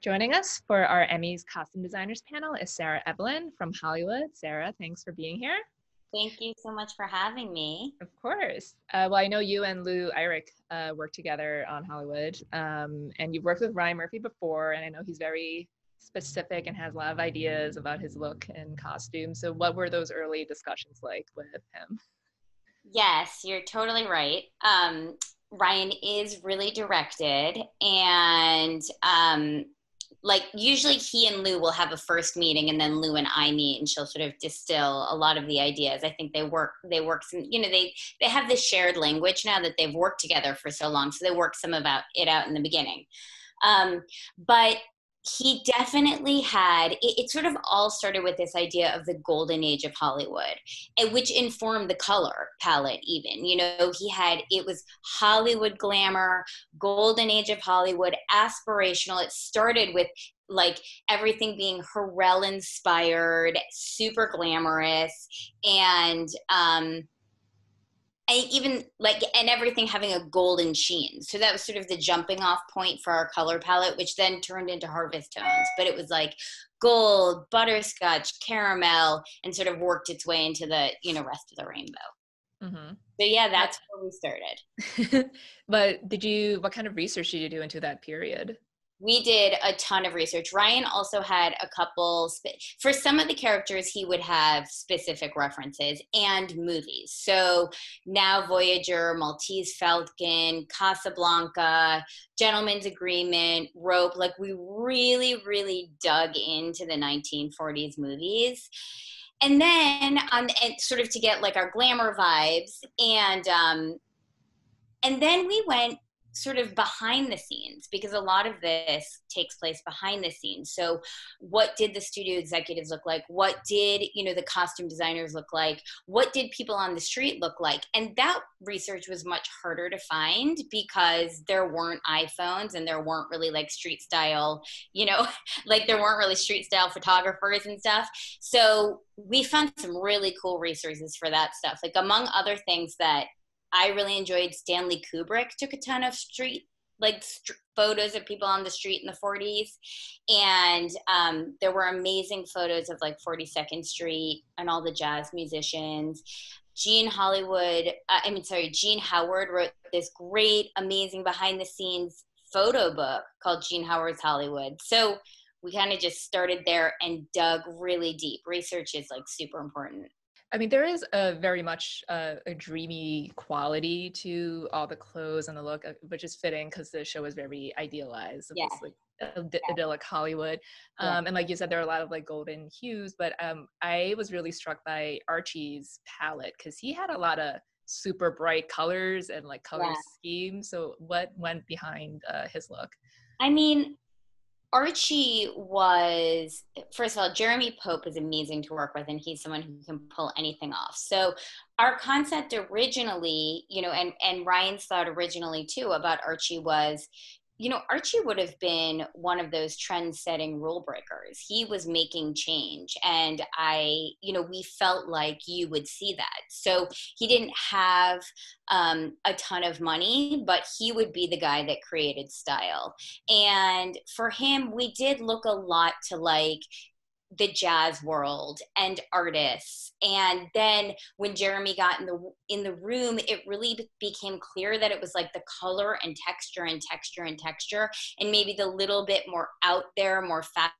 Joining us for our Emmys costume designers panel is Sarah Evelyn from Hollywood. Sarah, thanks for being here. Thank you so much for having me. Of course. Well, I know you and Lou Eyrich work together on Hollywood, and you've worked with Ryan Murphy before, and I know he's very specific and has a lot of ideas about his look and costume. So what were those early discussions like with him? Yes, you're totally right. Ryan is really directed, and like usually he and Lou will have a first meeting, and then Lou and I meet, and she'll sort of distill a lot of the ideas. I think they work some, they have this shared language now that they've worked together for so long, so they work some about it out in the beginning. But he definitely had it sort of all started with this idea of the golden age of Hollywood, which informed the color palette. Even it was Hollywood glamour, golden age of Hollywood, aspirational. It started with like everything being Harrell inspired, super glamorous, and even like, and everything having a golden sheen. So that was sort of the jumping off point for our color palette, which then turned into harvest tones. But it was like gold, butterscotch, caramel, and sort of worked its way into the, rest of the rainbow. Mm-hmm. So yeah, that's where we started. But what kind of research did you do into that period? We did a ton of research. Ryan also had a couple, for some of the characters, he would have specific references and movies. So Now Voyager, Maltese Falcon, Casablanca, Gentleman's Agreement, Rope. Like we really, really dug into the 1940s movies. And then and sort of to get like our glamour vibes. And then we went sort of behind the scenes, because a lot of this takes place behind the scenes. So what did the studio executives look like? What did, the costume designers look like? What did people on the street look like? And that research was much harder to find because there weren't iPhones and there weren't really like street style, like there weren't really street style photographers and stuff. So we found some really cool resources for that stuff. Like among other things that I really enjoyed, Stanley Kubrick took a ton of photos of people on the street in the 40s. And there were amazing photos of like 42nd Street and all the jazz musicians. Gene Howard wrote this great, amazing behind the scenes photo book called Gene Howard's Hollywood. So we kind of just started there and dug really deep. Research is like super important. I mean, there is a very much a dreamy quality to all the clothes and the look, which is fitting because the show is very idealized. Of this like idyllic Hollywood. And like you said, there are a lot of like golden hues, but I was really struck by Archie's palette because he had a lot of super bright colors and like color schemes. So what went behind his look? I mean, Archie was, first of all, Jeremy Pope is amazing to work with, and he's someone who can pull anything off. So our concept originally, and Ryan's thought originally too about Archie was, Archie would have been one of those trend-setting rule breakers. He was making change, and we felt like you would see that. So he didn't have a ton of money, but he would be the guy that created style. And for him, we did look a lot to like the jazz world and artists. And then when Jeremy got in the room, it really became clear that it was like the color and texture and texture and texture, and maybe the little bit more out there, more fashion,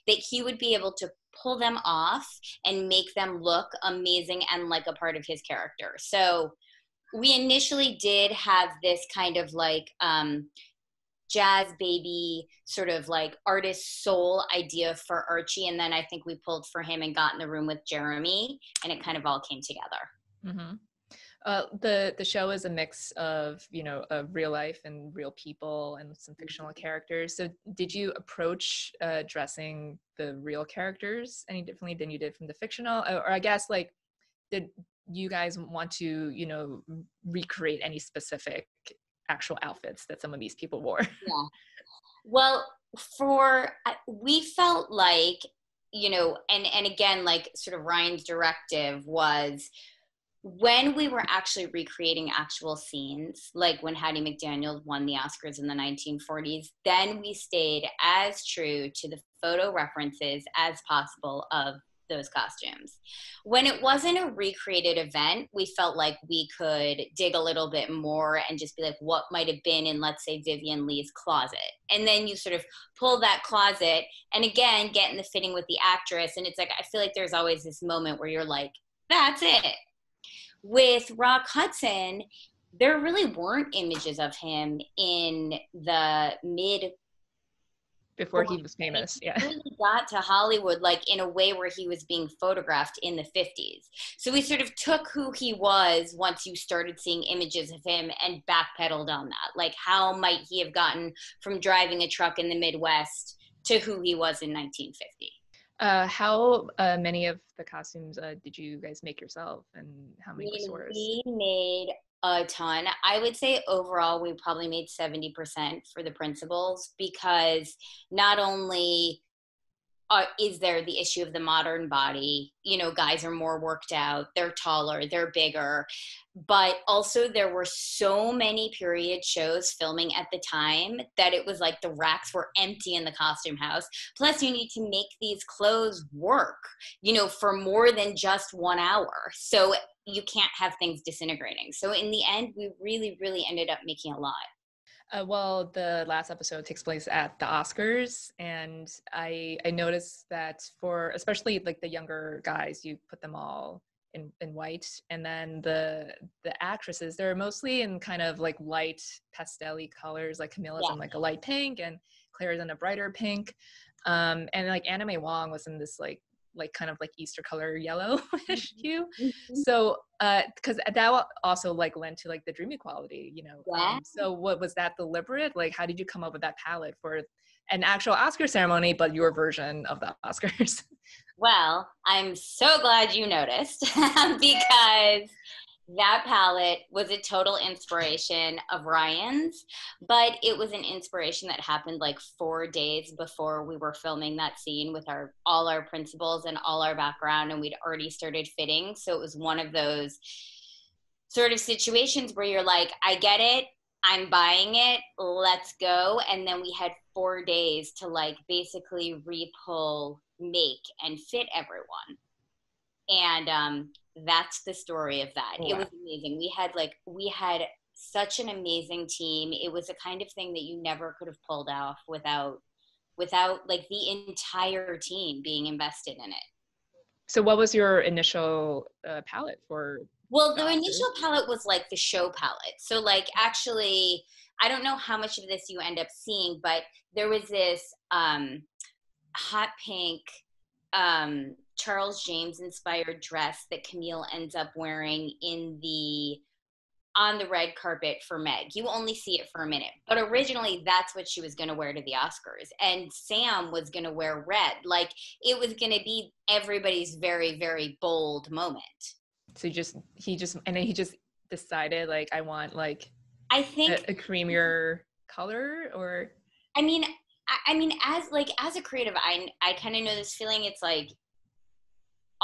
that he would be able to pull them off and make them look amazing and like a part of his character. So we initially did have this kind of like jazz baby sort of like artist soul idea for Archie, and then I think we pulled for him and got in the room with Jeremy, and it kind of all came together. Mm-hmm. The show is a mix of of real life and real people and some fictional characters. So did you approach dressing the real characters any differently than you did from the fictional, or I guess like did you guys want to recreate any specific actual outfits that some of these people wore? Yeah. Well, we felt like, and again, like sort of Ryan's directive was when we were actually recreating actual scenes, like when Hattie McDaniel won the Oscars in the 1940s, then we stayed as true to the photo references as possible of those costumes. When it wasn't a recreated event, we felt like we could dig a little bit more and just be like, what might have been in, let's say, Vivian Lee's closet. And then you sort of pull that closet and again, get in the fitting with the actress. And it's like, I feel like there's always this moment where you're like, that's it. With Rock Hudson, there really weren't images of him in the mid before he was famous. Yeah. He really got to Hollywood like in a way where he was being photographed in the 50s. So we sort of took who he was once you started seeing images of him and backpedaled on that. Like how might he have gotten from driving a truck in the Midwest to who he was in 1950? How many of the costumes did you guys make yourself, and how many were sourced? We made a ton. I would say overall we probably made 70% for the principals, because not only is there the issue of the modern body, you know, guys are more worked out, they're taller, they're bigger, but also there were so many period shows filming at the time that it was like the racks were empty in the costume house. Plus you need to make these clothes work, you know, for more than just 1 hour. So you can't have things disintegrating. So in the end, we really, really ended up making a lot. Well, the last episode takes place at the Oscars, and I noticed that for especially like the younger guys, you put them all in white, and then the actresses, they're mostly in kind of like light pastel-y colors, like Camilla's in like a light pink and Claire's in a brighter pink, and like Anna May Wong was in this like kind of like Easter color yellowish hue. So because that also like lent to like the dreamy quality, you know. So what was that deliberate? Like how did you come up with that palette for an actual Oscar ceremony, but your version of the Oscars? Well, I'm so glad you noticed because that palette was a total inspiration of Ryan's, but it was an inspiration that happened like 4 days before we were filming that scene with all our principals and all our background, and we'd already started fitting. So it was one of those sort of situations where you're like, I get it, I'm buying it, let's go. And then we had 4 days to like basically repull, make, and fit everyone. And that's the story of that. Wow. It was amazing. We had such an amazing team. It was the kind of thing that you never could have pulled off without like the entire team being invested in it. So what was your initial palette for? Well, the initial palette was like the show palette. So like actually, I don't know how much of this you end up seeing, but there was this hot pink Charles James inspired dress that Camille ends up wearing on the red carpet for Meg. You only see it for a minute, but originally that's what she was going to wear to the Oscars. And Sam was going to wear red. Like it was going to be everybody's very, very bold moment. So he just decided like, I want like, I think a creamier color, or? I mean, as a creative, I kind of know this feeling. It's like,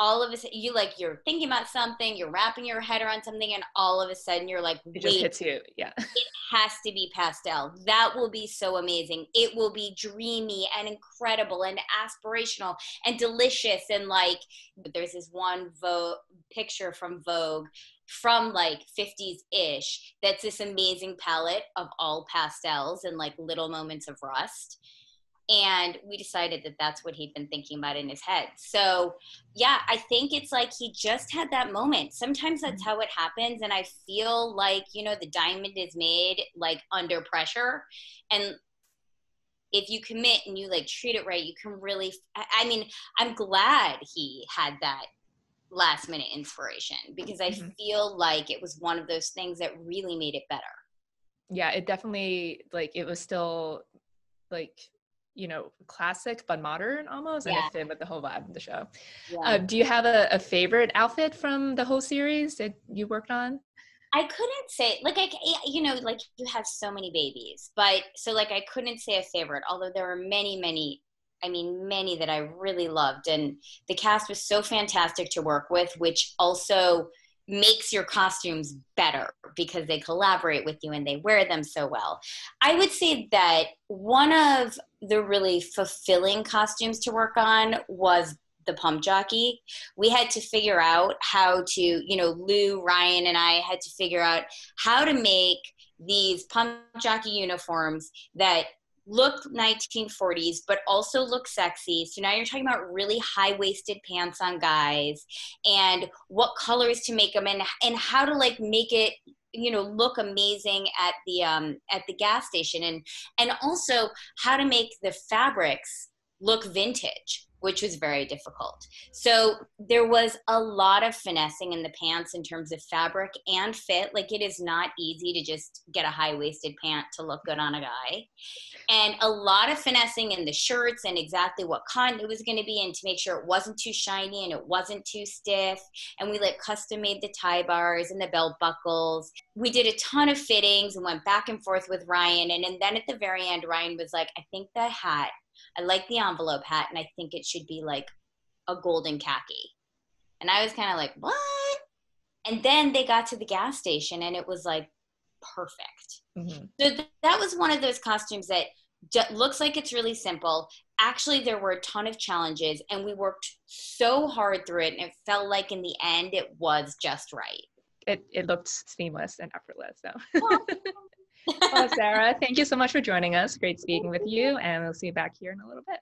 all of a sudden, you're thinking about something, you're wrapping your head around something, and all of a sudden you're like, wait, it just hits you. Yeah. It has to be pastel. That will be so amazing. It will be dreamy and incredible and aspirational and delicious. And like, there's this one picture from Vogue from like 50s-ish that's this amazing palette of all pastels and like little moments of rust. And we decided that that's what he'd been thinking about in his head. So yeah, I think it's like he just had that moment. Sometimes that's how it happens. And I feel like, you know, the diamond is made like under pressure. And if you commit and you like treat it right, you can really, I mean, I'm glad he had that last minute inspiration, because I feel like it was one of those things that really made it better. Yeah, it definitely, like, it was still like, you know, classic but modern almost, and it fit with the whole vibe of the show. Do you have a favorite outfit from the whole series that you worked on? I couldn't say, like, you know, like you have so many babies, but so like I couldn't say a favorite, although there were many that I really loved, and the cast was so fantastic to work with, which also makes your costumes better because they collaborate with you and they wear them so well. I would say that one of the really fulfilling costumes to work on was the pump jockey. We had to figure out how to, Lou, Ryan, and I had to figure out how to make these pump jockey uniforms that look 1940s, but also look sexy. So now you're talking about really high-waisted pants on guys, and what colors to make them, and how to like make it, look amazing at the gas station, and also how to make the fabrics look vintage, which was very difficult. So there was a lot of finessing in the pants in terms of fabric and fit. Like, it is not easy to just get a high-waisted pant to look good on a guy. And a lot of finessing in the shirts and exactly what cotton it was going to be, and to make sure it wasn't too shiny and it wasn't too stiff. And we like custom made the tie bars and the belt buckles. We did a ton of fittings and went back and forth with Ryan. And then at the very end, Ryan was like, I think the hat, I like the envelope hat, and I think it should be like a golden khaki. And I was kind of like, what? And then they got to the gas station and it was like perfect. Mm-hmm. So that was one of those costumes that looks like it's really simple. Actually, there were a ton of challenges and we worked so hard through it, and it felt like in the end it was just right. It looked seamless and effortless. So. Well, Sarah, thank you so much for joining us. Great speaking with you, and we'll see you back here in a little bit.